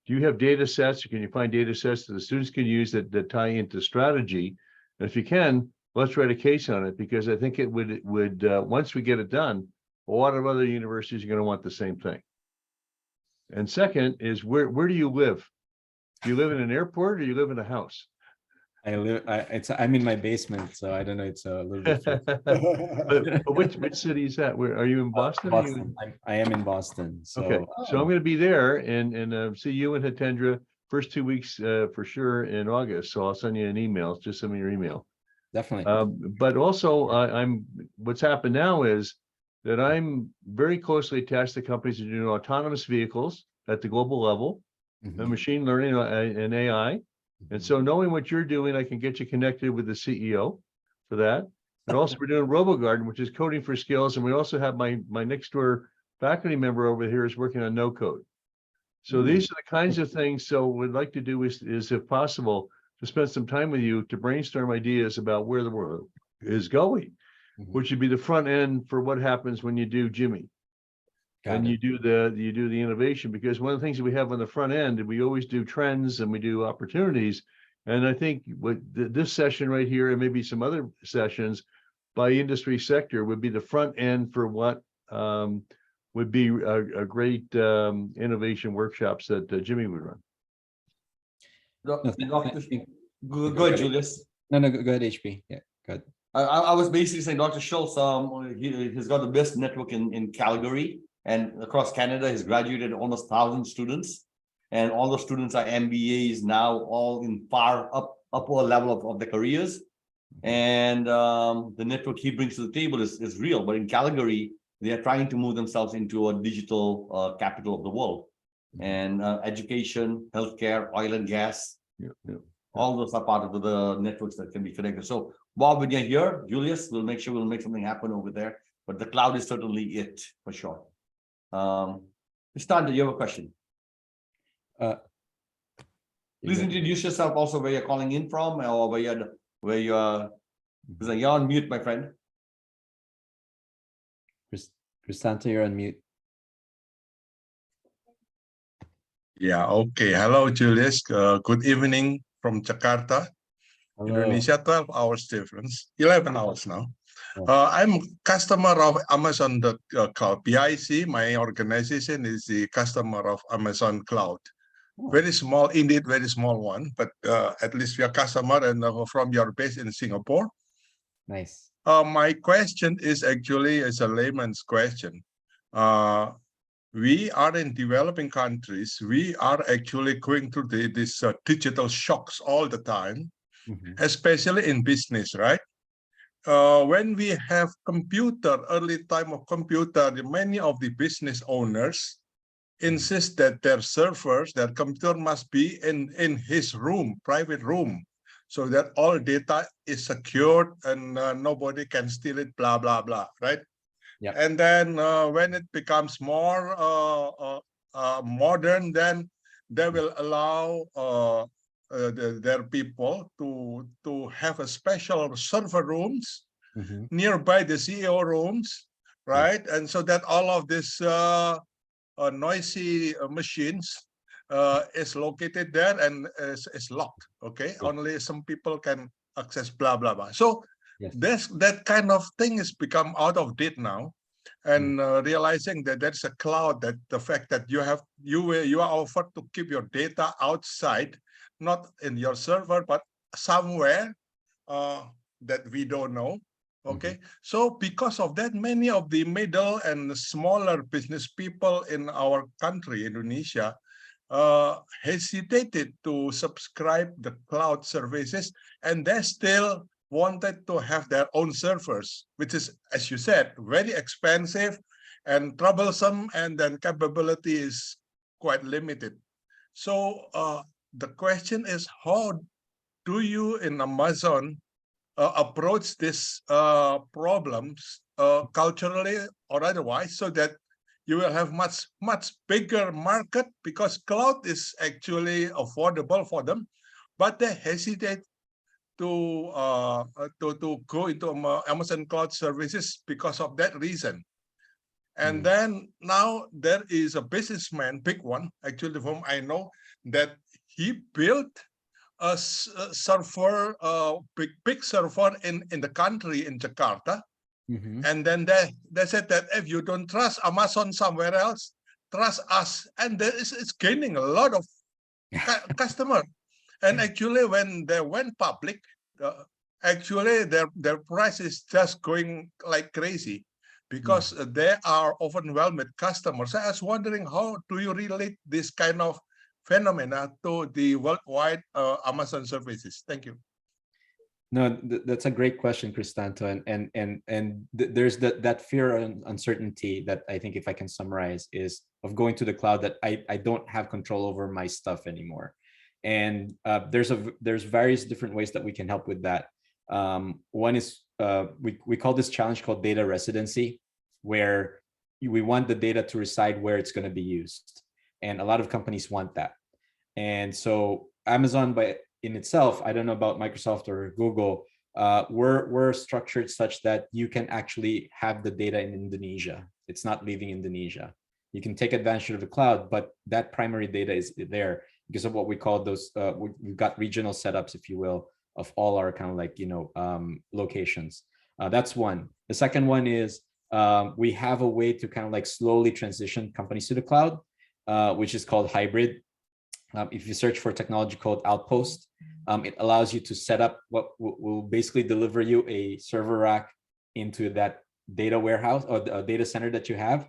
Do you have data sets? Or can you find data sets that the students can use that tie into strategy? And if you can, let's write a case on it, because I think it would once we get it done, a lot of other universities are going to want the same thing. And second is where do you live? Do you live in an airport or you live in a house? I'm in my basement, so I don't know. It's a little bit. But which city is that? Where are you in Boston? Are you in- Boston. I am in Boston. So Okay, so I'm going to be there and see you and Hitendra first 2 weeks for sure in August. So I'll send you an email. Just send me your email. definitely. But also, what's happened now is that I'm very closely attached to companies that do autonomous vehicles at the global level, Mhm. and machine learning and AI. And so knowing what you're doing, I can get you connected with the CEO for that. And also we're doing RoboGarden, which is coding for skills. And we also have my next door faculty member over here is working on no code. So these are the kinds of things. So what we'd like to do is if possible, to spend some time with you to brainstorm ideas about where the world is going, Mhm. which would be the front end for what happens when you do GIMI. Got And it. you do the innovation, because one of the things that we have on the front end, we always do trends and we do opportunities. And I think what this session right here, and maybe some other sessions by industry sector, would be the front end for what would be a great innovation workshops that GIMI would run. No, Doctor, go ahead, Julius. No, go ahead, HP. Yeah, go ahead. I was basically saying Dr. Schultz, he's got the best network in Calgary and across Canada. He's graduated almost 1,000 students, and all the students are MBAs now, all in far upper level of their careers. And the network he brings to the table is real. But in Calgary, they are trying to move themselves into a digital capital of the world. And education, healthcare, oil and gas, all those are part of the networks that can be connected. So Bob, when you're here, Julius, we'll make sure we'll make something happen over there. But the cloud is certainly it for sure. Stan, do you have a question? Please introduce yourself also, where you're calling in from, or where you are. You're on mute, my friend. Crisanto, you're on mute. Yeah, okay. Hello, Julius. Good evening from Jakarta, Hello. Indonesia. 12 hours difference, 11 hours now. Oh. I'm customer of Amazon Cloud. BIC, my organization is the customer of Amazon Cloud. Oh. Very small, indeed, very small one, but at least we are customer and from your base in Singapore. Nice. My question is actually a layman's question. We are in developing countries. We are actually going through these digital shocks all the time, especially in business, right? When we have computer, early time of computer, many of the business owners insist that their servers, their computer must be in his room, private room, so that all data is secured and nobody can steal it, blah, blah, blah, right? Yeah. And then when it becomes more modern, then they will allow their people to have a special server rooms nearby the CEO rooms, right? Yes. And so that all of this noisy machines is located there and is locked, okay? Yes. Only some people can access, blah, blah, blah. So yes, that kind of thing has become out of date now, and realizing that there's a cloud, that the fact that you are offered to keep your data outside, not in your server, but somewhere that we don't know. Okay, so because of that, many of the middle and smaller business people in our country, Indonesia, hesitated to subscribe the cloud services, and they still wanted to have their own servers, which is, as you said, very expensive and troublesome, and then capability is quite limited. So the question is, how do you in Amazon approach these problems culturally or otherwise, so that you will have much bigger market, because cloud is actually affordable for them, but they hesitate to go into Amazon Cloud Services because of that reason. And then now there is a businessman, big one, actually, whom I know, that he built a server, big server in the country, in Jakarta. And then they said that if you don't trust Amazon somewhere else, trust us. And it's gaining a lot of customer. And actually, when they went public, actually their price is just going like crazy, because they are overwhelmed with customers. I was wondering, how do you relate this kind of phenomena to the worldwide Amazon services? Thank you. No, that's a great question, Cristanto, and there's that fear and uncertainty that I think, if I can summarize, is of going to the cloud, that I don't have control over my stuff anymore. And there's various different ways that we can help with that. One is we call this challenge called data residency, where we want the data to reside where it's going to be used, and a lot of companies want that. And so Amazon, in itself, I don't know about Microsoft or Google, we're structured such that you can actually have the data in Indonesia. It's not leaving Indonesia. You can take advantage of the cloud, but that primary data is there because of what we call those, we've got regional setups, if you will, of all our kind of like, locations. That's one. The second one is we have a way to kind of like slowly transition companies to the cloud, which is called hybrid. If you search for technology called Outpost, it allows you to set up what will basically deliver you a server rack into that data warehouse or the data center that you have.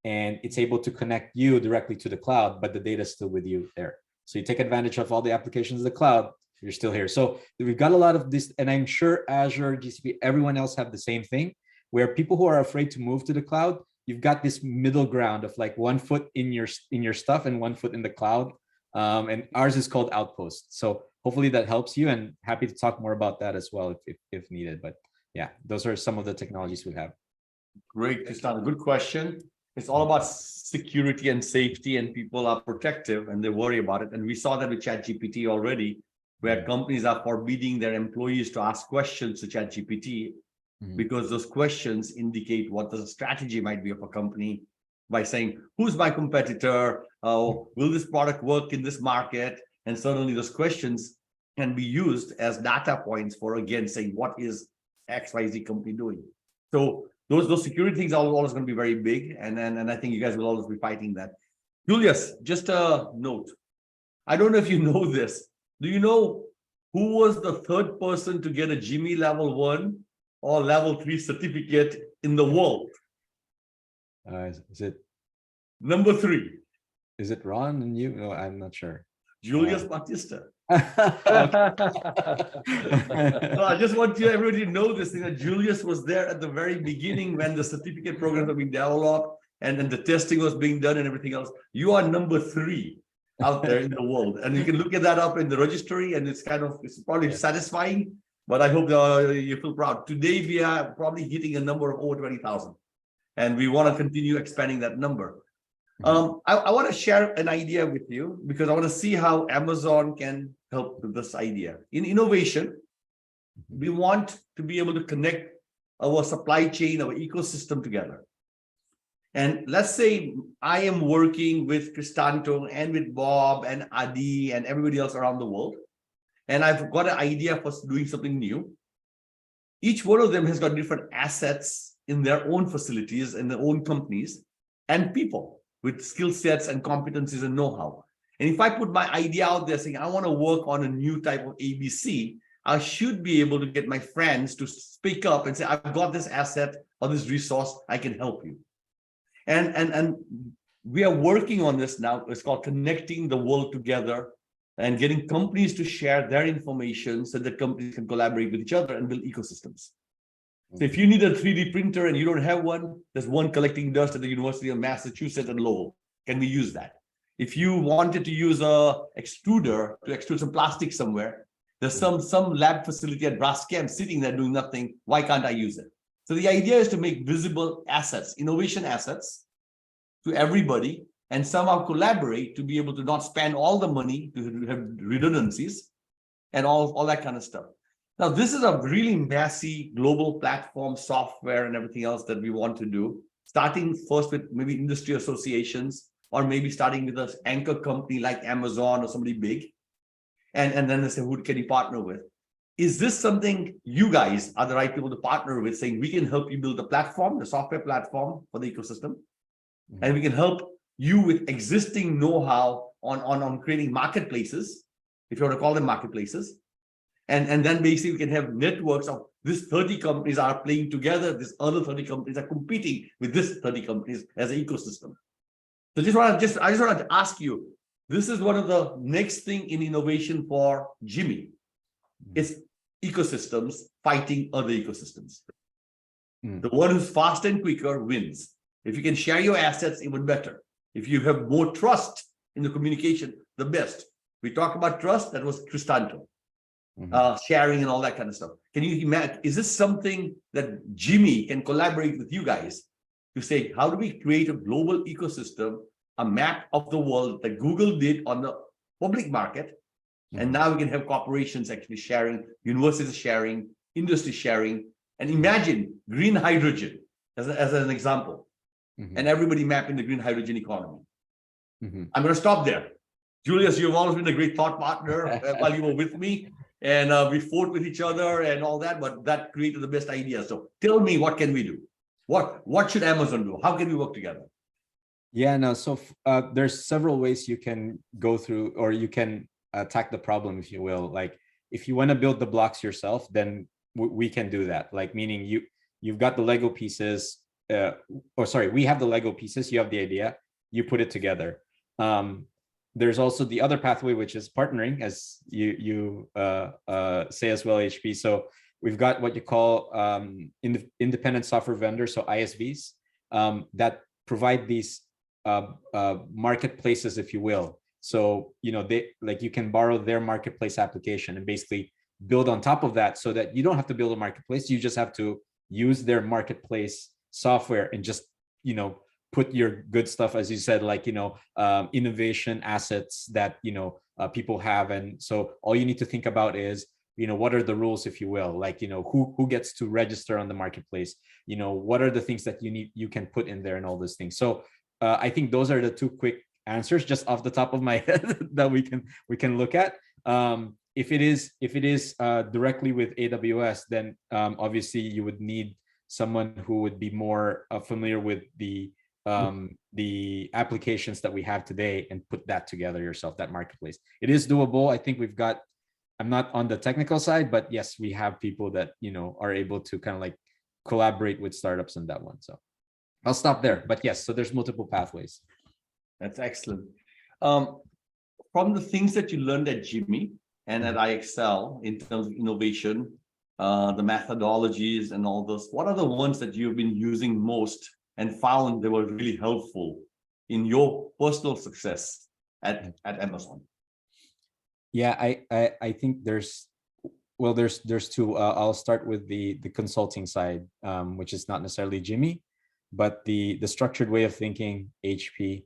And it's able to connect you directly to the cloud, but the data is still with you there. So you take advantage of all the applications of the cloud, you're still here. So we've got a lot of this, and I'm sure Azure, GCP, everyone else have the same thing, where people who are afraid to move to the cloud, you've got this middle ground of like 1 foot in your stuff and 1 foot in the cloud. And ours is called Outpost. So hopefully that helps you, and happy to talk more about that as well if needed. But yeah, those are some of the technologies we have. Great, Tristan. Good question. It's all about security and safety, and people are protective and they worry about it. And we saw that with ChatGPT already, where companies are forbidding their employees to ask questions to ChatGPT because those questions indicate what the strategy might be of a company, by saying, who's my competitor? Will this product work in this market? And certainly those questions can be used as data points for, again, saying, what is XYZ company doing? So those security things are always going to be very big. And I think you guys will always be fighting that. Julius, just a note. I don't know if you know this. Do you know who was the third person to get a GIMI level 1 or level 3 certificate in the world? Is it number 3? Is it Ron and you? No, I'm not sure. Julius Bautista. So So I just want everybody to know this thing, that Julius was there at the very beginning when the certificate programs were being developed and then the testing was being done and everything else. You are number 3 out there in the world, and you can look at that up in the registry, and it's probably satisfying, but I hope you feel proud. Today we are probably hitting a number of over 20,000, and we want to continue expanding that number. I want to share an idea with you, because I want to see how Amazon can help with this idea. In innovation, we want to be able to connect our supply chain, our ecosystem together. And let's say I am working with Cristanto and with Bob and Adi and everybody else around the world, and I've got an idea for doing something new. Each one of them has got different assets in their own facilities, in their own companies, and people with skill sets and competencies and know-how. And if I put my idea out there saying, I want to work on a new type of ABC, I should be able to get my friends to speak up and say, I've got this asset or this resource, I can help you. And we are working on this now. It's called connecting the world together and getting companies to share their information so that companies can collaborate with each other and build ecosystems. So if you need a 3D printer and you don't have one, there's one collecting dust at the University of Massachusetts and Lowell. Can we use that? If you wanted to use a extruder to extrude some plastic somewhere, there's some lab facility at Braskem sitting there doing nothing. Why can't I use it? So the idea is to make visible assets, innovation assets to everybody, and somehow collaborate to be able to not spend all the money to have redundancies and all that kind of stuff. Now, this is a really messy global platform software and everything else that we want to do, starting first with maybe industry associations, or maybe starting with an anchor company like Amazon or somebody big. And then they say, who can you partner with? Is this something you guys are the right people to partner with, saying we can help you build a platform, the software platform for the ecosystem, and we can help you with existing know-how on creating marketplaces, if you want to call them marketplaces. And then basically we can have networks of this 30 companies are playing together, this other 30 companies are competing with this 30 companies as an ecosystem. So I just want to ask you, this is one of the next thing in innovation for GIMI. It's ecosystems fighting other ecosystems. The one who's fast and quicker wins. If you can share your assets, even better. If you have more trust in the communication, the best. We talked about trust, that was Cristanto. Sharing and all that kind of stuff. Can you imagine, is this something that GIMI can collaborate with you guys to say, how do we create a global ecosystem, a map of the world that Google did on the public market? And now we can have corporations actually sharing, universities sharing, industry sharing, and imagine green hydrogen as an example, and everybody mapping the green hydrogen economy. I'm going to stop there. Julius, you've always been a great thought partner while you were with me, and we fought with each other and all that, but that created the best idea. So tell me, what can we do? What should Amazon do? How can we work together? Yeah, no, so there's several ways you can go through, or you can attack the problem, if you will. Like, if you want to build the blocks yourself, then we can do that. Like, meaning you've got the Lego pieces, we have the Lego pieces, you have the idea, you put it together. There's also the other pathway, which is partnering, as you say as well, HP. So we've got what you call independent software vendors, so ISVs, that provide these marketplaces, if you will. So, you can borrow their marketplace application and basically build on top of that, so that you don't have to build a marketplace. You just have to use their marketplace software and just, put your good stuff, as you said, like, innovation assets that, people have. And so all you need to think about is, what are the rules, if you will, like, who gets to register on the marketplace, what are the things that you can put in there and all those things. So I think those are the two quick answers just off the top of my head that we can look at. If it is directly with AWS, then obviously you would need someone who would be more familiar with the applications that we have today and put that together yourself, that marketplace. It is doable. I think I'm not on the technical side, but yes, we have people that, are able to kind of like collaborate with startups on that one. So I'll stop there, but yes, so there's multiple pathways. That's excellent. From the things that you learned at GIMI and at IXL in terms of innovation, the methodologies and all those, what are the ones that you've been using most and found they were really helpful in your personal success at Amazon? Yeah, I think there's two. I'll start with the consulting side, which is not necessarily GIMI, but the structured way of thinking, HP.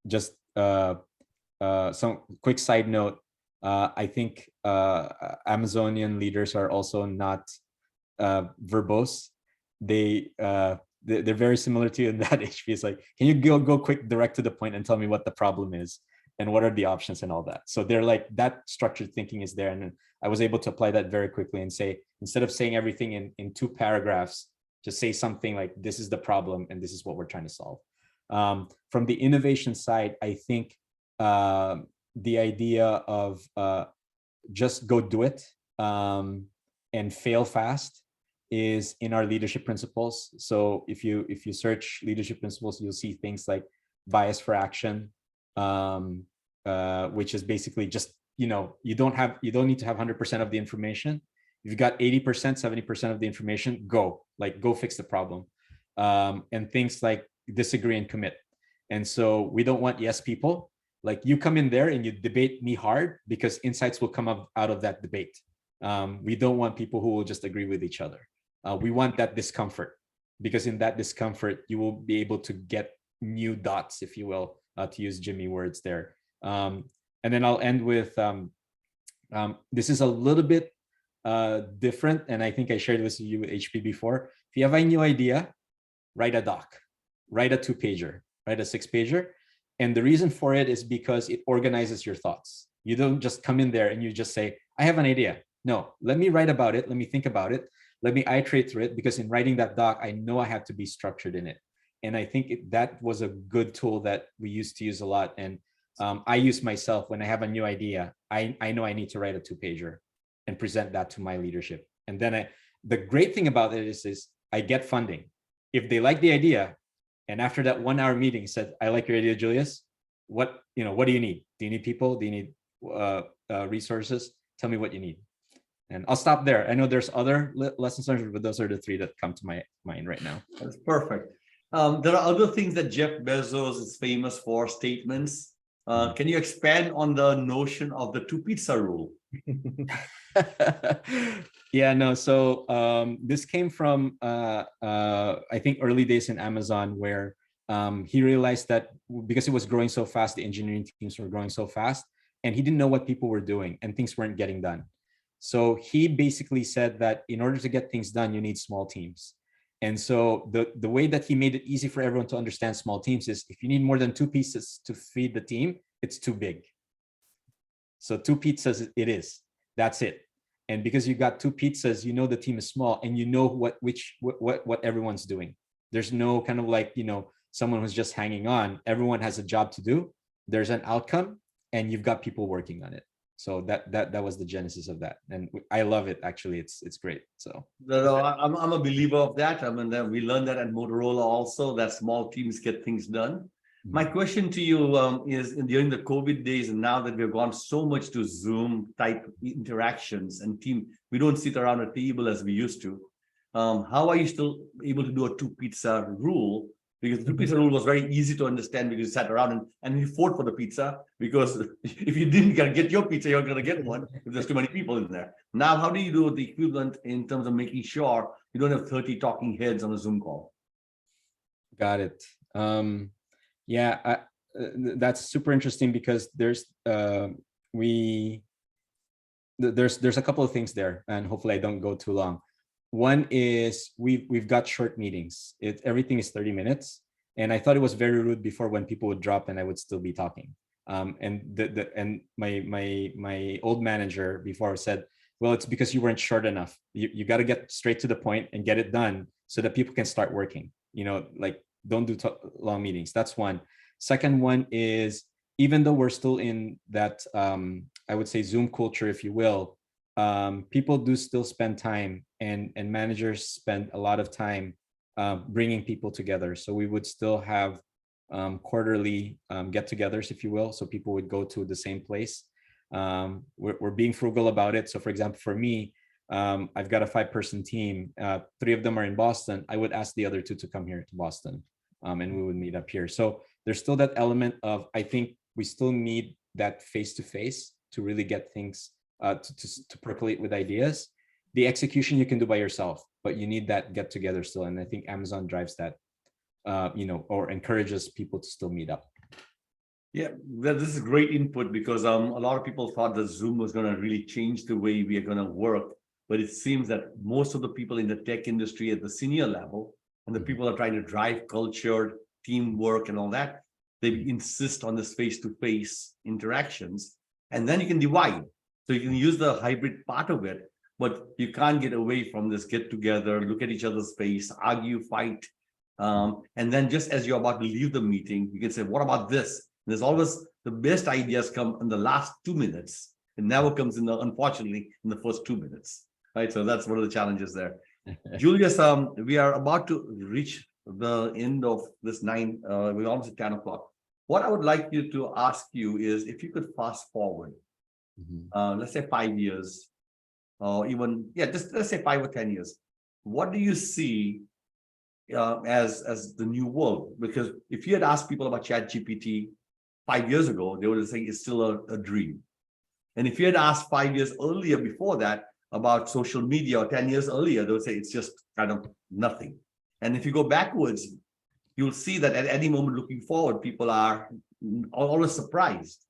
Just some quick side note. I think Amazonian leaders are also not verbose. They're very similar to you in that. HP is like, can you go quick, direct to the point, and tell me what the problem is and what are the options and all that. So they're like, that structured thinking is there, and I was able to apply that very quickly and say, instead of saying everything in 2 paragraphs, just say something like, this is the problem and this is what we're trying to solve. From the innovation side, I think the idea of just go do it and fail fast is in our leadership principles. So if you search leadership principles, you'll see things like bias for action, which is basically just, you don't need to have 100% of the information. You've got 80%, 70% of the information, go fix the problem. And things like disagree and commit. And so we don't want yes people. Like you come in there and you debate me hard because insights will come up out of that debate. We don't want people who will just agree with each other. We want that discomfort, because in that discomfort, you will be able to get new dots, if you will, to use GIMI words there. And then I'll end with, this is a little bit different, and I think I shared this with you with HP before. If you have a new idea, write a doc, write a 2-pager, write a 6-pager. And the reason for it is because it organizes your thoughts. You don't just come in there and you just say, I have an idea. No, let me write about it. Let me think about it. Let me iterate through it, because in writing that doc, I know I have to be structured in it. And I think that was a good tool that we used to use a lot. And I use myself when I have a new idea. I know I need to write a 2-pager and present that to my leadership. And then the great thing about it is I get funding. If they like the idea, and after that 1-hour meeting said, I like your idea, Julius, what do you need? Do you need people? Do you need resources? Tell me what you need. And I'll stop there. I know there's other lessons learned, but those are the 3 that come to my mind right now. That's perfect. There are other things that Jeff Bezos is famous for, statements. Can you expand on the notion of the 2 pizza rule? Yeah, no. So this came from, I think, early days in Amazon, where he realized that because it was growing so fast, the engineering teams were growing so fast, and he didn't know what people were doing and things weren't getting done. So he basically said that in order to get things done, you need small teams. And so the way that he made it easy for everyone to understand small teams is, if you need more than 2 pizzas to feed the team, it's too big. So 2 pizzas it is. That's it. And because you got 2 pizzas, you know the team is small, and you know what everyone's doing. There's no kind of like, someone who's just hanging on. Everyone has a job to do. There's an outcome, and you've got people working on it. So that was the genesis of that, and I love it. Actually, it's great. So I'm a believer of that. I mean, we learned that at Motorola also, that small teams get things done. My question to you is, during the COVID days, and now that we've gone so much to Zoom type interactions and team, we don't sit around a table as we used to. How are you still able to do a 2 pizza rule? Because the 2 pizza rule was very easy to understand, because you sat around and you fought for the pizza, because if you didn't get your pizza, you're going to get one if there's too many people in there. Now, how do you do the equivalent in terms of making sure you don't have 30 talking heads on a Zoom call? Got it. Yeah, that's super interesting, because there's a couple of things there, and hopefully I don't go too long. One is we've got short meetings. Everything is 30 minutes, and I thought it was very rude before when people would drop and I would still be talking. And my old manager before said, well, it's because you weren't short enough. You got to get straight to the point and get it done so that people can start working. Like, don't do long meetings. That's one. Second one is, even though we're still in that, I would say, Zoom culture, if you will, people do still spend time, and managers spend a lot of time bringing people together. So we would still have quarterly get-togethers, if you will. So people would go to the same place. We're being frugal about it. So for example, for me, I've got a 5-person team. 3 of them are in Boston. I would ask the other 2 to come here to Boston, and we would meet up here. So there's still that element of, I think we still need that face-to-face to really get things to percolate with ideas. The execution you can do by yourself, but you need that get together still. And I think Amazon drives that, or encourages people to still meet up. Yeah, well, this is great input, because a lot of people thought that Zoom was going to really change the way we are going to work. But it seems that most of the people in the tech industry at the senior level, and the people are trying to drive culture, teamwork, and all that, they insist on this face-to-face interactions. And then you can divide. So you can use the hybrid part of it, but you can't get away from this get together, look at each other's face, argue, fight. And then just as you're about to leave the meeting, you can say, what about this? There's always the best ideas come in the last 2 minutes. It never comes unfortunately, in the first 2 minutes, right? So that's one of the challenges there. Julius, we are about to reach the end of this we're almost at 10 o'clock. What I would like you to ask you is, if you could fast forward, let's say 5 years, or even, yeah, just let's say 5 or 10 years, what do you see as the new world? Because if you had asked people about ChatGPT 5 years ago, they would say it's still a dream. And if you had asked 5 years earlier before that about social media, or 10 years earlier, they would say it's just kind of nothing. And if you go backwards, you'll see that at any moment looking forward, people are always surprised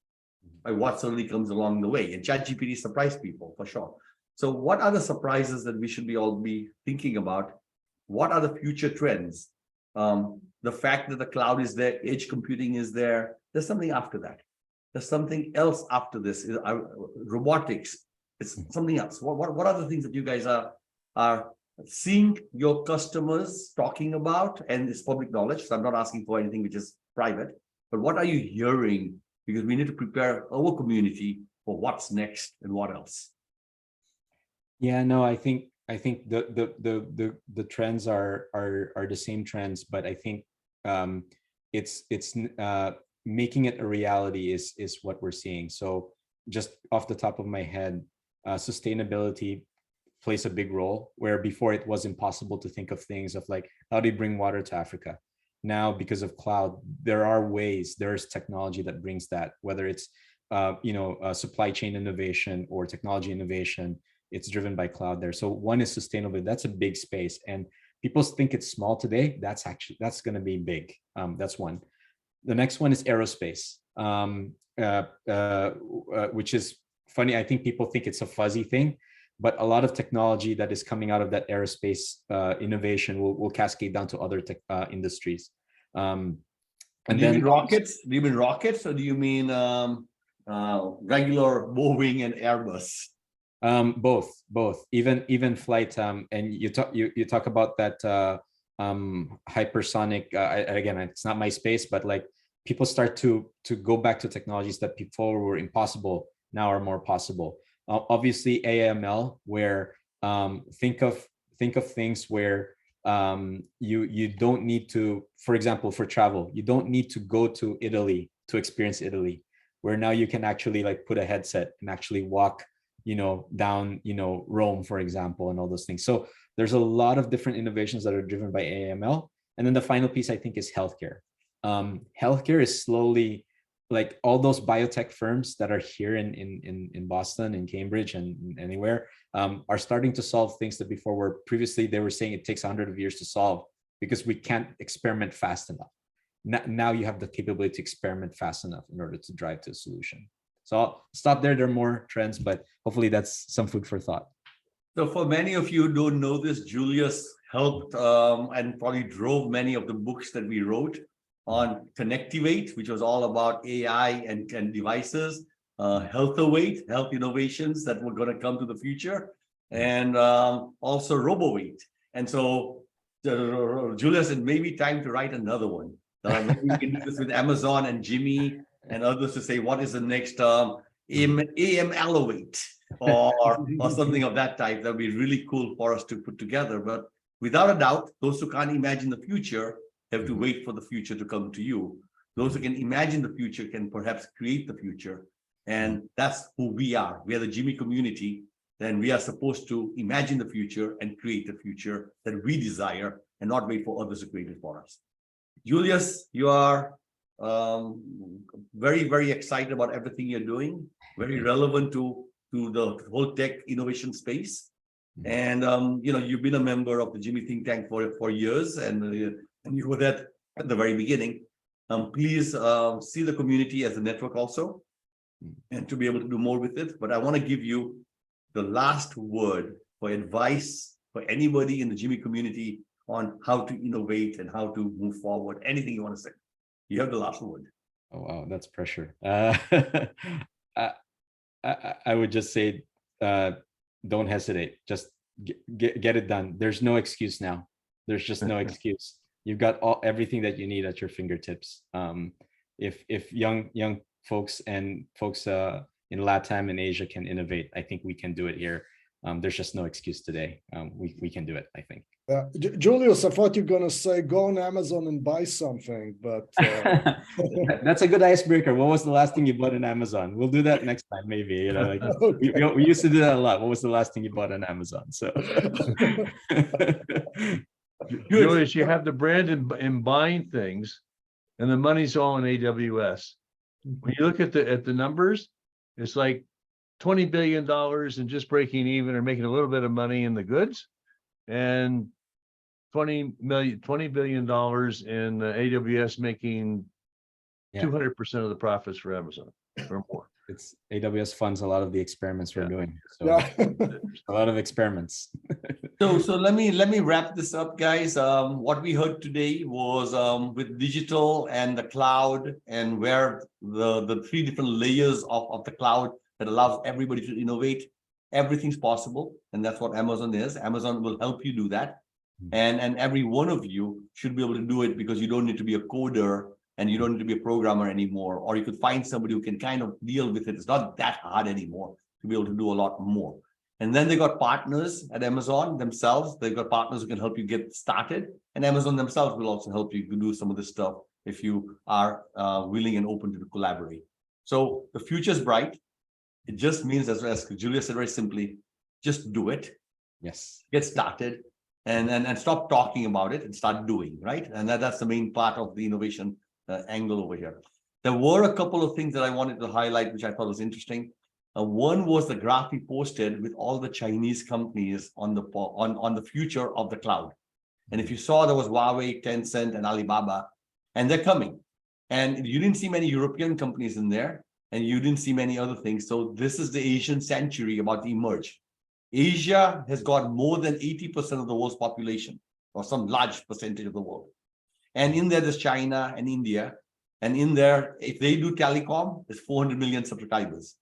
by what suddenly comes along the way. And ChatGPT surprised people for sure. So what are the surprises that we should all be thinking about? What are the future trends? The fact that the cloud is there, edge computing is there. There's something after that. There's something else after this. Robotics. It's something else. What are the things that you guys are seeing your customers talking about? And it's public knowledge, so I'm not asking for anything which is private. But what are you hearing? Because we need to prepare our community for what's next and what else. Yeah, no, I think the trends are the same trends, but I think it's making it a reality is what we're seeing. So just off the top of my head, sustainability plays a big role, where before it was impossible to think of things of like, how do you bring water to Africa? Now, because of cloud, there are ways, there's technology that brings that, whether it's supply chain innovation or technology innovation, it's driven by cloud there. So one is sustainability. That's a big space, and people think it's small today. That's going to be big. That's one. The next one is aerospace, which is funny. I think people think it's a fuzzy thing, but a lot of technology that is coming out of that aerospace innovation will cascade down to other industries. And do you mean rockets? Do you mean rockets, or do you mean regular Boeing and Airbus? Both, even flight. And you talk about that hypersonic. Again, it's not my space, but like people start to go back to technologies that before were impossible, now are more possible. Obviously, AML, where think of things where you don't need to, for example, for travel, you don't need to go to Italy to experience Italy, where now you can actually like put a headset and actually walk down, Rome, for example, and all those things. So there's a lot of different innovations that are driven by AML. And then the final piece, I think, is healthcare. Healthcare is slowly, like all those biotech firms that are here in Boston, in Cambridge, and anywhere, are starting to solve things that before were previously they were saying it takes 100 years to solve because we can't experiment fast enough. Now you have the capability to experiment fast enough in order to drive to a solution. So I'll stop there. There are more trends, but hopefully that's some food for thought. So for many of you who don't know this, Julius helped and probably drove many of the books that we wrote on Connectivate, which was all about AI and devices, health innovations that were going to come to the future, and also RoboWeight. And so Julius said, maybe time to write another one. Maybe we can do this with Amazon and GIMI and others to say, what is the next AMLowate or something of that type? That would be really cool for us to put together. But without a doubt, those who can't imagine the future have to wait for the future to come to you. Those who can imagine the future can perhaps create the future. And that's who we are. We are the GIMI community. Then we are supposed to imagine the future and create the future that we desire and not wait for others to create it for us. Julius, you are very, very excited about everything you're doing, very relevant to the whole tech innovation space. And you've been a member of the GIMI think tank for years, and you were there at the very beginning. Please see the community as a network also, and to be able to do more with it. But I want to give you the last word for advice for anybody in the GIMI community on how to innovate and how to move forward. Anything you want to say. You have the last word. Oh, wow, that's pressure. I would just say, don't hesitate. Just get it done. There's no excuse now. There's just no excuse. You've got everything that you need at your fingertips. If young folks and folks in LATAM and Asia can innovate, I think we can do it here. there's just no excuse today. We can do it, I think. Julius, I thought you were going to say go on Amazon and buy something, but That's a good icebreaker. What was the last thing you bought on Amazon? We'll do that next time, maybe. You know, like okay. we used to do that a lot. What was the last thing you bought on Amazon? So, Julius, you have the brand in buying things, and the money's all in AWS. When you look at the numbers, it's like $20 billion and just breaking even or making a little bit of money in the goods, and $20 billion in AWS making 200% of the profits for Amazon or more. It's AWS funds a lot of the experiments we're doing. So Yeah. a lot of experiments. So let me wrap this up, guys. What we heard today was with digital and the cloud, and where the three different layers of the cloud that allows everybody to innovate. Everything's possible, and that's what Amazon is. Amazon will help you do that, and every one of you should be able to do it, because you don't need to be a coder and you don't need to be a programmer anymore, or you could find somebody who can kind of deal with it. It's not that hard anymore to be able to do a lot more. And then they got partners at Amazon themselves. They've got partners who can help you get started, and Amazon themselves will also help you to do some of this stuff if you are willing and open to collaborate. So the future is bright. It just means, as Julius said very simply, just do it. Yes. Get started, and stop talking about it and start doing, right? And that's the main part of the innovation angle over here. There were a couple of things that I wanted to highlight, which I thought was interesting. One was the graph he posted with all the Chinese companies on the future of the cloud. And if you saw, there was Huawei, Tencent, and Alibaba, and they're coming. And you didn't see many European companies in there, and you didn't see many other things. So this is the Asian century about to emerge. Asia has got more than 80% of the world's population, or some large percentage of the world. And in there, there's China and India. And in there, if they do telecom, there's 400 million subscribers.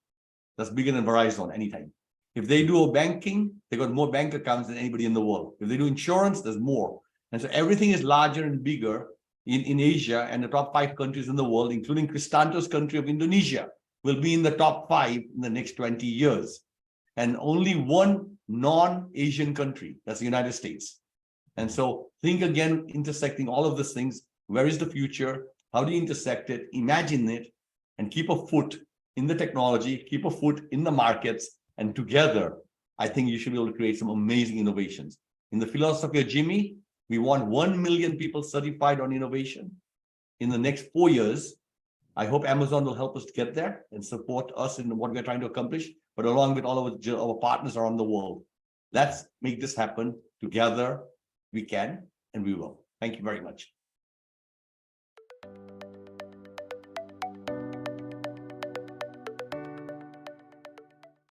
That's bigger than Verizon anytime. If they do a banking, they got more bank accounts than anybody in the world. If they do insurance, there's more. And so everything is larger and bigger in Asia, and the top 5 countries in the world, including Cristanto's country of Indonesia, will be in the top 5 in the next 20 years. And only one non-Asian country, that's the United States. And so think again, intersecting all of these things. Where is the future? How do you intersect it? Imagine it, and keep a foot in the technology, keep a foot in the markets, and together, I think you should be able to create some amazing innovations. In the philosophy of GIMI, we want 1 million people certified on innovation in the next 4 years. I hope Amazon will help us to get there and support us in what we're trying to accomplish, but along with all of our partners around the world. Let's make this happen together. We can, and we will. Thank you very much.